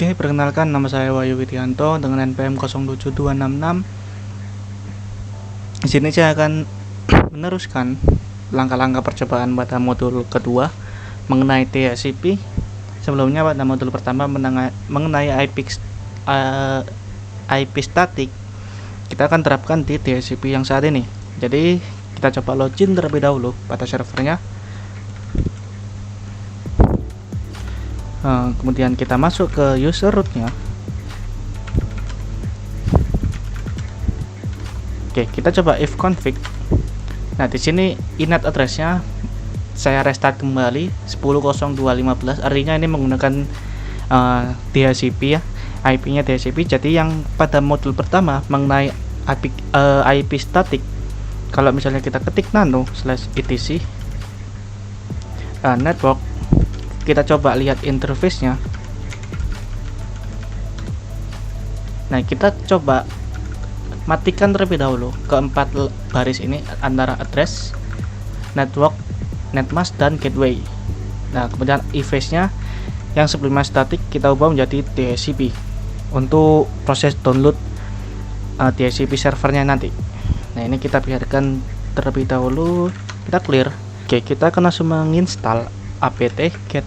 Oke, perkenalkan nama saya Wahyu Widianto dengan NPM 07266. Di sini saya akan meneruskan langkah-langkah percobaan pada modul kedua mengenai DHCP. Sebelumnya pada modul pertama mengenai IP static, kita akan terapkan di DHCP yang saat ini. Jadi kita coba login terlebih dahulu pada servernya. Kemudian kita masuk ke user root-nya. Oke, kita coba if config. Nah, di sini inet address-nya saya restart kembali 10.02.15, artinya ini menggunakan DHCP ya, IP-nya DHCP. Jadi yang pada modul pertama mengenai IP static, kalau misalnya kita ketik nano/etc network, kita coba lihat interface-nya. Nah, kita coba matikan terlebih dahulu keempat baris ini antara address, network, netmask, dan gateway. Nah, kemudian interface-nya yang sebelumnya static kita ubah menjadi DHCP untuk proses download DHCP servernya nanti. Nah, ini kita biarkan terlebih dahulu, kita clear. Oke, kita akan langsung menginstal apt get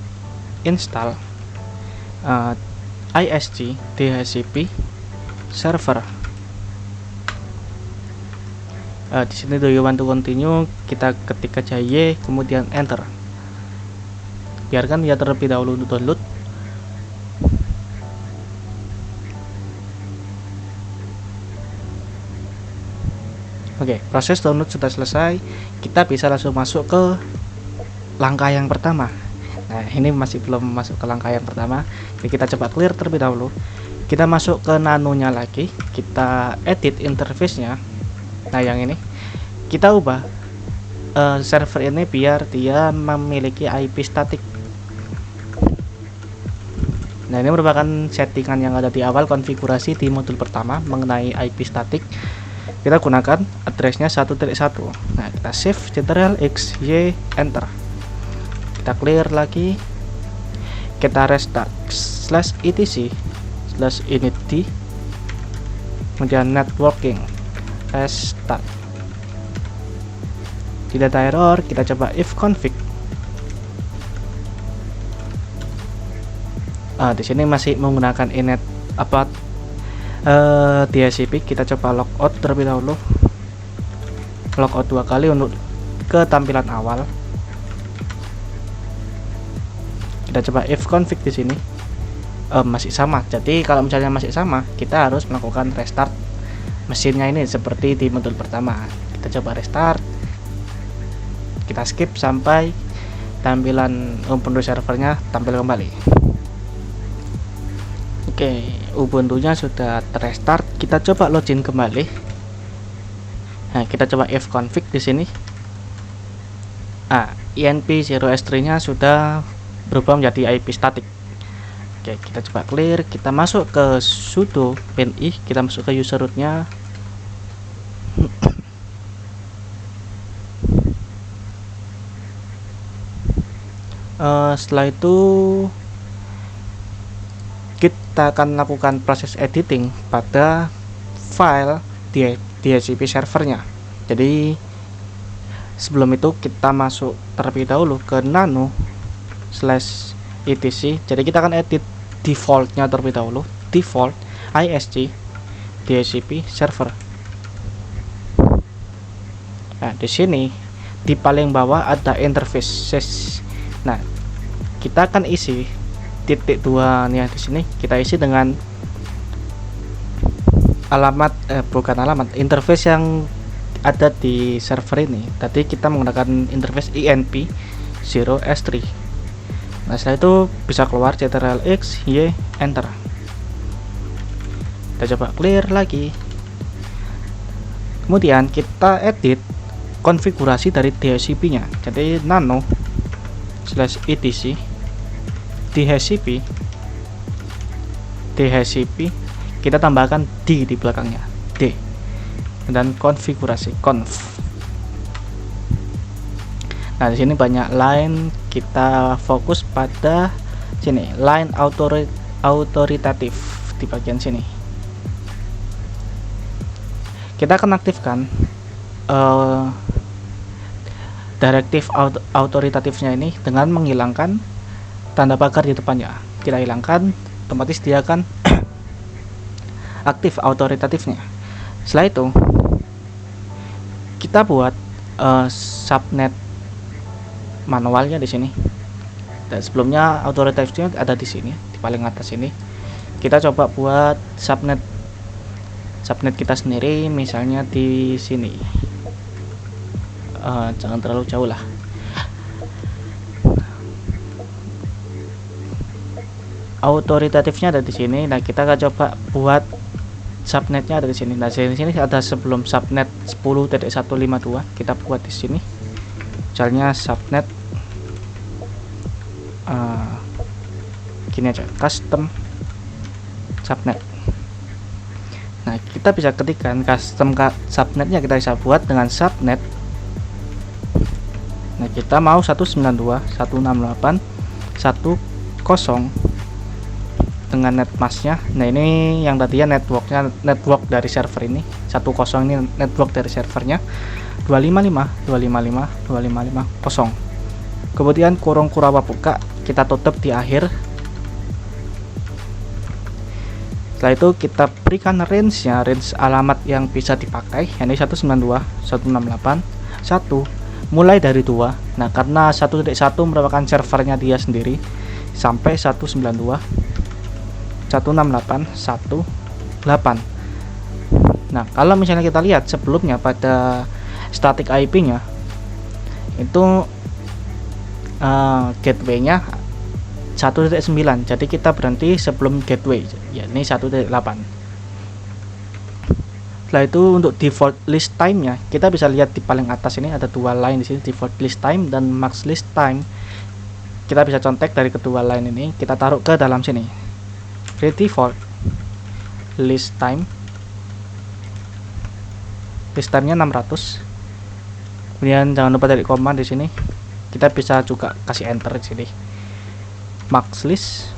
install ISG DHCP server. Di sini do you want to continue, kita ketik aja Y, kemudian enter. Biarkan dia terlebih dahulu untuk download. Oke, proses download sudah selesai. Kita bisa langsung masuk ke langkah yang pertama. Nah, ini masih belum masuk ke langkah yang pertama. Jadi kita coba clear terlebih dahulu. Kita masuk ke nanonya lagi, kita edit interface-nya. Nah, yang ini kita ubah server ini biar dia memiliki IP static. Nah, ini merupakan settingan yang ada di awal konfigurasi di modul pertama mengenai IP static. Kita gunakan addressnya 1.1. Nah, kita save Ctrl+X, Y, enter. Kita clear lagi, kita restart /etc/init, kemudian networking restart. Tidak ada error, kita coba if config. Di sini masih menggunakan inet DHCP. Kita coba logout terlebih dahulu, logout 2 kali untuk ke tampilan awal. Kita coba if config di sini masih sama. Jadi kalau misalnya masih sama, kita harus melakukan restart mesinnya ini seperti di modul pertama. Kita coba restart, kita skip sampai tampilan Ubuntu servernya tampil kembali. Oke, Ubuntu-nya sudah terrestart. Kita coba login kembali. Nah, kita coba if config di sini. INP0S3-nya sudah berubah menjadi IP static. Oke, kita coba clear, kita masuk ke sudo pni, kita masuk ke user root-nya. Setelah itu kita akan lakukan proses editing pada file DHCP servernya. Jadi sebelum itu kita masuk terlebih dahulu ke nano/etc. Jadi kita akan edit defaultnya terlebih dahulu, default ISG DHCP server. Nah, di sini di paling bawah ada interfaces. Nah, kita akan isi titik 2 nih di sini. Kita isi dengan alamat interface yang ada di server ini. Tadi kita menggunakan interface INP0S3. Nah, setelah itu bisa keluar Ctrl+X, Y, enter. Kita coba clear lagi. Kemudian kita edit konfigurasi dari DHCP-nya. Jadi nano/etc DHCP kita tambahkan D di belakangnya, D, dan konfigurasi conf. Nah, di sini banyak line, kita fokus pada sini line autoritatif di bagian sini. Kita akan aktifkan direktif autoritatifnya ini dengan menghilangkan tanda pagar di depannya. Kita hilangkan, otomatis dia akan aktif autoritatifnya. Setelah itu kita buat subnet manualnya di sini. Dan sebelumnya autoritatifnya ada di sini, di paling atas ini. Kita coba buat subnet kita sendiri, misalnya di sini. Jangan terlalu jauh lah. Autoritatifnya ada di sini. Nah, kita akan coba buat subnetnya ada di sini. Nah, di sini ada sebelum subnet 10.152. Kita buat di sini. Misalnya subnet gini aja, custom subnet. Nah, kita bisa ketikkan custom subnetnya, kita bisa buat dengan subnet. Nah, kita mau 192.168.1.0 dengan netmasknya. Nah, ini yang tadinya network dari server ini 10, ini network dari servernya 255.255.255.0. Kemudian kurung Kurawa buka, kita tutup di akhir. Setelah itu kita berikan range alamat yang bisa dipakai, yakni 192.168.1 mulai dari 2. Nah, karena 1.1 merupakan servernya dia sendiri sampai 192.168.1.8. Nah, kalau misalnya kita lihat sebelumnya pada static IP-nya itu gateway-nya 1.9, jadi kita berhenti sebelum gateway, yakni 1.8. Setelah itu untuk default list time-nya, kita bisa lihat di paling atas ini ada dua line di sini, default list time dan max list time. Kita bisa contek dari kedua line ini, kita taruh ke dalam sini. Default list time-nya 600. Kemudian jangan lupa dari koma di sini. Kita bisa juga kasih enter di sini. Max list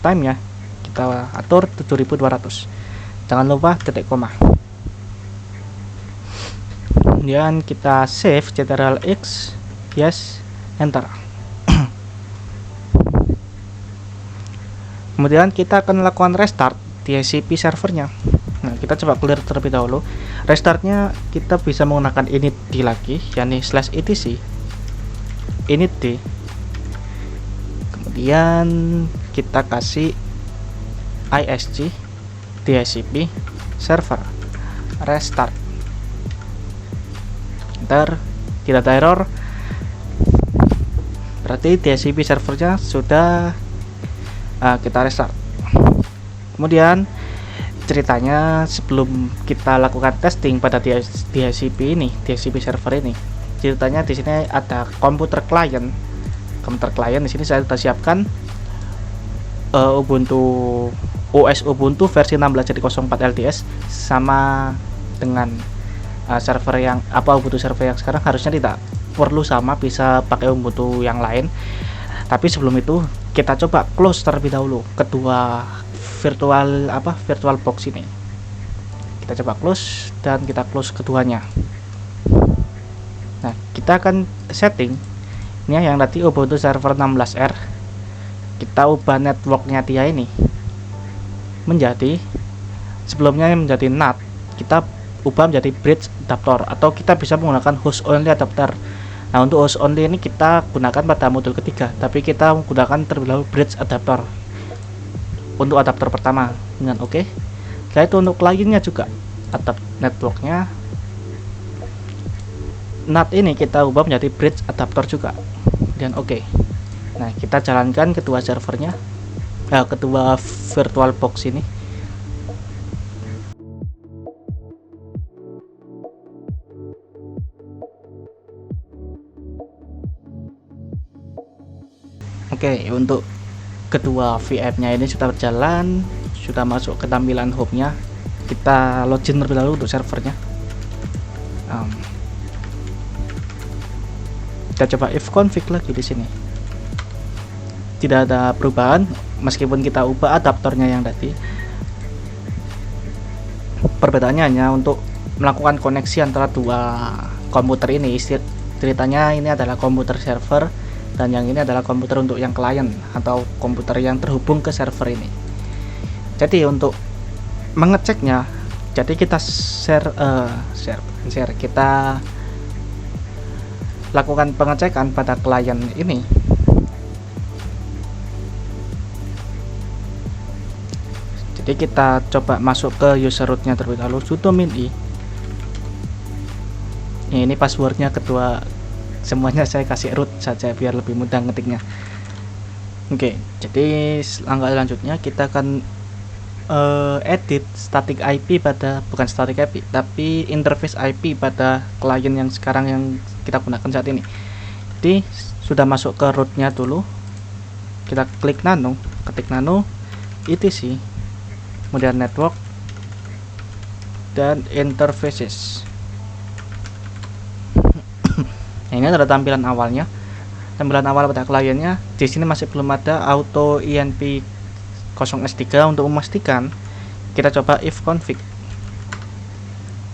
time ya kita atur 7200. Jangan lupa titik koma. Kemudian kita save ctrl-x, yes, enter. Kemudian kita akan melakukan restart DHCP servernya. Nah, kita coba clear terlebih dahulu. Restartnya kita bisa menggunakan init d lagi, yakni /etc init d. Kemudian kita kasih isg DHCP server restart. Ntar tidak ada error, berarti DHCP servernya sudah kita restart. Kemudian ceritanya sebelum kita lakukan testing pada DHCP server ini, ceritanya di sini ada komputer klien di sini saya sudah siapkan OS Ubuntu versi 16.04 LTS sama dengan server yang Ubuntu server yang sekarang harusnya tidak perlu sama, bisa pakai Ubuntu yang lain. Tapi sebelum itu kita coba close terlebih dahulu kedua virtual box ini. Kita coba close dan kita close keduanya. Nah, kita akan setting ini yang tadi Ubuntu server 16R. Kita ubah networknya dia ini menjadi, sebelumnya menjadi NAT, kita ubah menjadi bridge adapter, atau kita bisa menggunakan host only adapter. Nah, untuk host only ini kita gunakan pada modul ketiga, tapi kita menggunakan terlebih dahulu bridge adapter untuk adapter pertama dengan oke. Setelah itu untuk kliennya juga networknya NAT ini kita ubah menjadi bridge adapter juga dan oke. Nah, kita jalankan kedua servernya, kedua virtual box ini. Oke, untuk kedua VM-nya ini sudah berjalan, sudah masuk ke tampilan home-nya. Kita login terlebih dahulu untuk servernya. Kita coba if config lagi di sini. tidak ada perubahan meskipun kita ubah adaptornya yang tadi. Perbedaannya hanya untuk melakukan koneksi antara dua komputer ini. Ceritanya ini adalah komputer server dan yang ini adalah komputer untuk yang klien atau komputer yang terhubung ke server ini. Jadi untuk mengeceknya, jadi kita share kita lakukan pengecekan pada klien ini. Jadi kita coba masuk ke user rootnya terlebih dahulu, sudo min i. Ini passwordnya kedua, semuanya saya kasih root saja biar lebih mudah ngetiknya. Oke, jadi langkah selanjutnya kita akan edit static IP bukan static IP tapi interface IP pada klien yang sekarang yang kita gunakan saat ini. Jadi sudah masuk ke rootnya dulu, kita klik nano, ketik nano etc, kemudian network dan interfaces. Nah, ini adalah tampilan awalnya, tampilan awal pada kliennya. Di sini masih belum ada auto INP 0x3. Untuk memastikan, kita coba if config.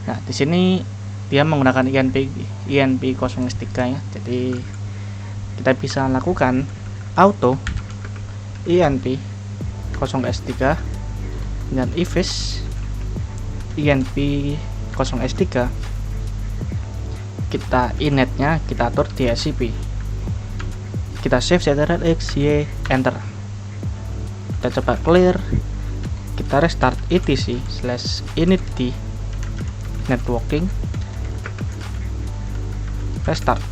Nah, di sini dia menggunakan INP 0x3 ya. Jadi kita bisa lakukan auto INP 0x3 dan ifs INP 0x3. Kita inetnya kita atur DHCP, kita save ctrl+x y enter, kita coba clear, kita restart etc/init networking, restart.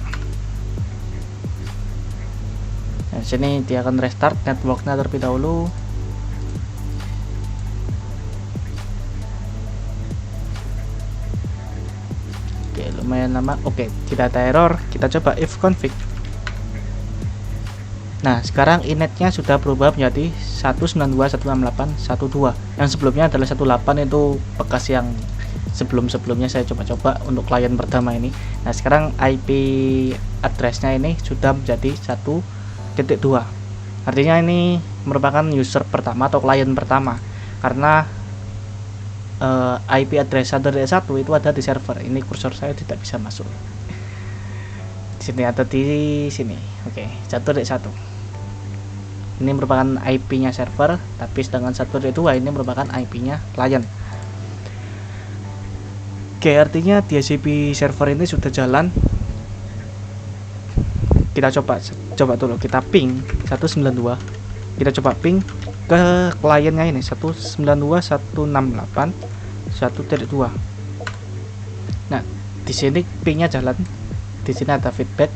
Nah, sini dia akan restart networknya terlebih dahulu. Oke, lumayan lama. Oke, tidak ada error. Kita coba if config. Nah, sekarang inetnya sudah berubah menjadi 192.168.1.2. Yang sebelumnya adalah 18, itu bekas yang sebelum-sebelumnya saya coba-coba untuk klien pertama ini. Nah, sekarang IP addressnya ini sudah menjadi 1.2. Artinya ini merupakan user pertama atau klien pertama, karena IP address 1.1 itu ada di server. Ini kursor saya tidak bisa masuk. Di sini ada di sini. Oke, 1.1. Ini merupakan IP-nya server, tapi sedangkan 1.2 ini merupakan IP-nya klien. Oke, artinya DHCP server ini sudah jalan. Kita coba dulu, kita ping 192. Kita coba ping ke kliennya ini 192.168.1.2. Nah, di sini pingnya jalan. Di sini ada feedback,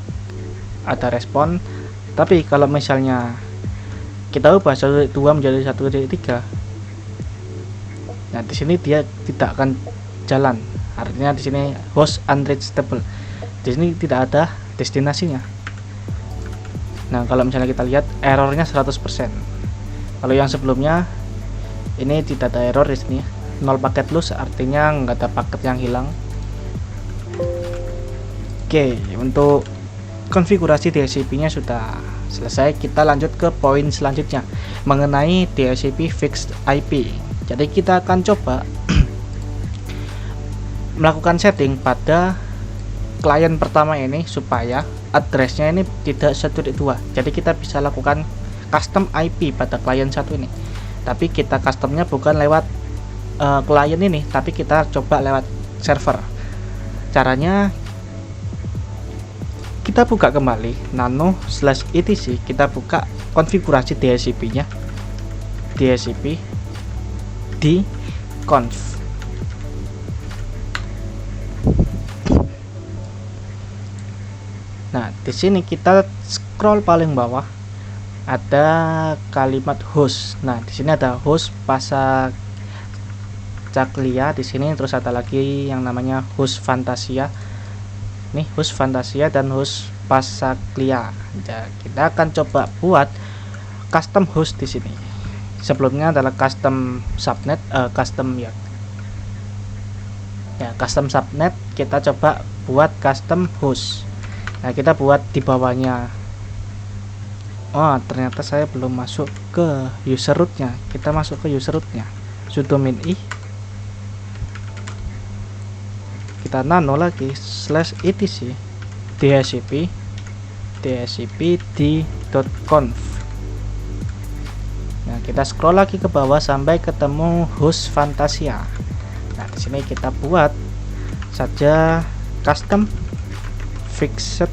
ada respon. Tapi kalau misalnya kita ubah 1.2 menjadi 1.3, nah di sini dia tidak akan jalan. Artinya di sini host unreachable. Di sini tidak ada destinasinya. Nah, kalau misalnya kita lihat errornya 100%. Kalau yang sebelumnya ini tidak ada error di sini, 0 paket loss, artinya nggak ada paket yang hilang. Oke, untuk konfigurasi DHCP-nya sudah selesai. Kita lanjut ke poin selanjutnya mengenai DHCP fixed IP. Jadi kita akan coba melakukan setting pada klien pertama ini supaya addressnya ini tidak 1.2. Jadi kita bisa lakukan custom IP pada klien satu ini, tapi kita customnya bukan lewat klien ini, tapi kita coba lewat server. Caranya kita buka kembali nano/etc, kita buka konfigurasi DHCP nya, DHCP di conf. Nah, di sini kita scroll paling bawah, ada kalimat host. Nah, di sini ada host Passacaglia di sini, terus ada lagi yang namanya host Fantasia. Nih, host Fantasia dan host Passacaglia. Ya, kita akan coba buat custom host di sini. Sebelumnya adalah custom subnet, custom subnet. Kita coba buat custom host. Nah, kita buat di bawahnya Oh, ternyata saya belum masuk ke user root-nya. Kita masuk ke user root-nya. Sudo min I. Kita nano lagi /etc dhcp/d.conf. Nah, kita scroll lagi ke bawah sampai ketemu host Fantasia. Nah, di sini kita buat saja custom fixed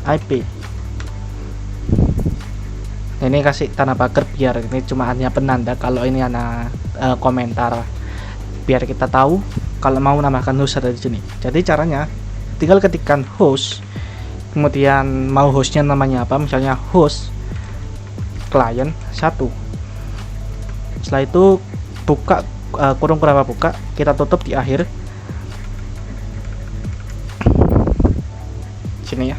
IP. Ini kasih tanda pagar biar ini cuma hanya penanda, kalau ini anak komentar biar kita tahu kalau mau nambahkan host ada di sini. Jadi caranya tinggal ketikkan host, kemudian mau hostnya namanya apa, misalnya host client 1. Setelah itu buka kurung kuraba buka, kita tutup di akhir sini ya.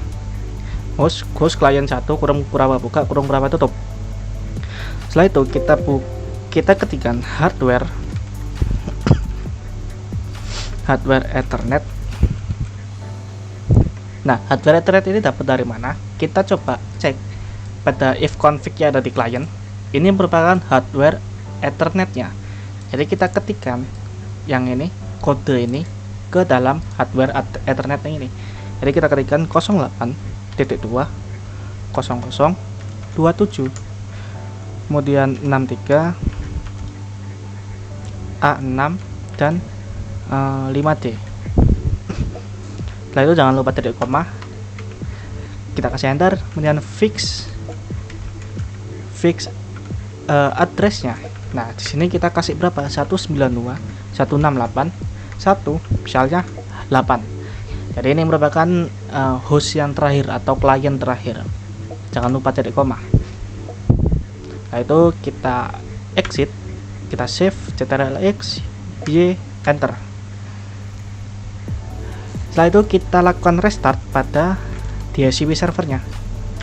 Host client 1 kurung kuraba buka, kurung kuraba tutup. Setelah itu kita ketikkan hardware Ethernet. Nah, hardware Ethernet ini dapat dari mana? Kita coba cek pada if config yang ada di client. Ini merupakan hardware Ethernetnya. Jadi kita ketikkan yang ini, kode ini ke dalam hardware Ethernet ini. Jadi kita ketikkan 08.2.00.27, kemudian 63 A6 dan 5D. Setelah itu jangan lupa titik koma, kita kasih enter, kemudian fix addressnya. Nah, di sini kita kasih berapa? 192.168.1 misalnya 8. Jadi ini merupakan host yang terakhir atau klien terakhir. Jangan lupa titik koma. Nah, itu kita exit, kita save ctrl+x y enter. Setelah itu kita lakukan restart pada DHCP servernya.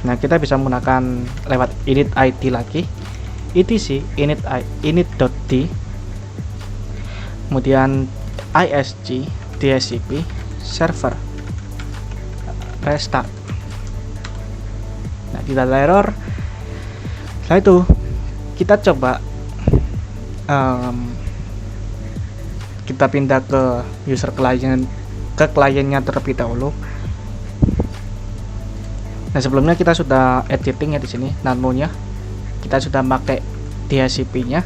Nah, kita bisa menggunakan lewat init id lagi, etc init.d, kemudian isg dhcp server restart. Nah, tidak ada error. Setelah itu kita coba kita pindah ke user client, ke kliennya terlebih dahulu. Nah, sebelumnya kita sudah editing ya di sini nanonya. Kita sudah pakai DHCP-nya.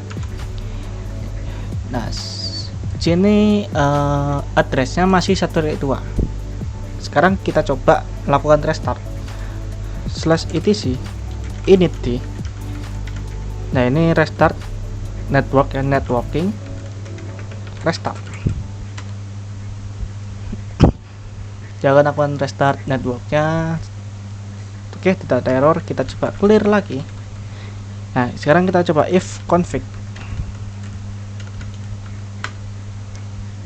Nah, sini addressnya masih 1.2. Sekarang kita coba lakukan restart /etc init.d. Nah, ini restart network and networking restart. Jangan lakukan restart networknya. Oke, tidak ada error. Kita coba clear lagi. Nah, sekarang kita coba if config.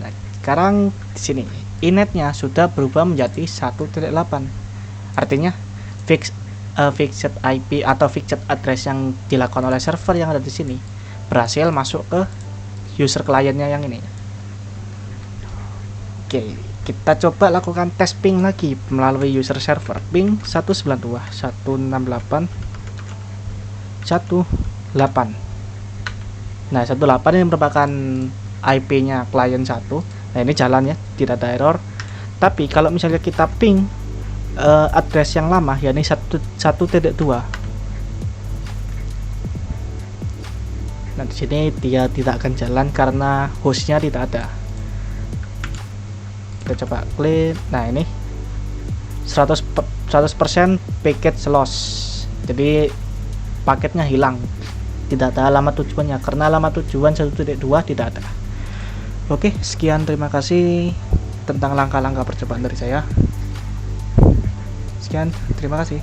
Nah, sekarang di sini inetnya sudah berubah menjadi 1.8. Artinya fixed IP atau fixed address yang dilakukan oleh server yang ada di sini berhasil masuk ke user kliennya yang ini. Oke, kita coba lakukan tes ping lagi melalui user server. Ping 192.168.1.8. Nah, 18 ini merupakan IP-nya klien 1. Nah, ini jalan ya, tidak ada error. Tapi kalau misalnya kita ping address yang lama, yakni 1.2. Nah, di sini dia tidak akan jalan karena hostnya tidak ada. Kita coba klik. Nah, ini 100% package loss. Jadi paketnya hilang. Tidak ada alamat tujuannya karena alamat tujuan 1.2 tidak ada. Oke, sekian, terima kasih tentang langkah-langkah percobaan dari saya. Sekian, terima kasih.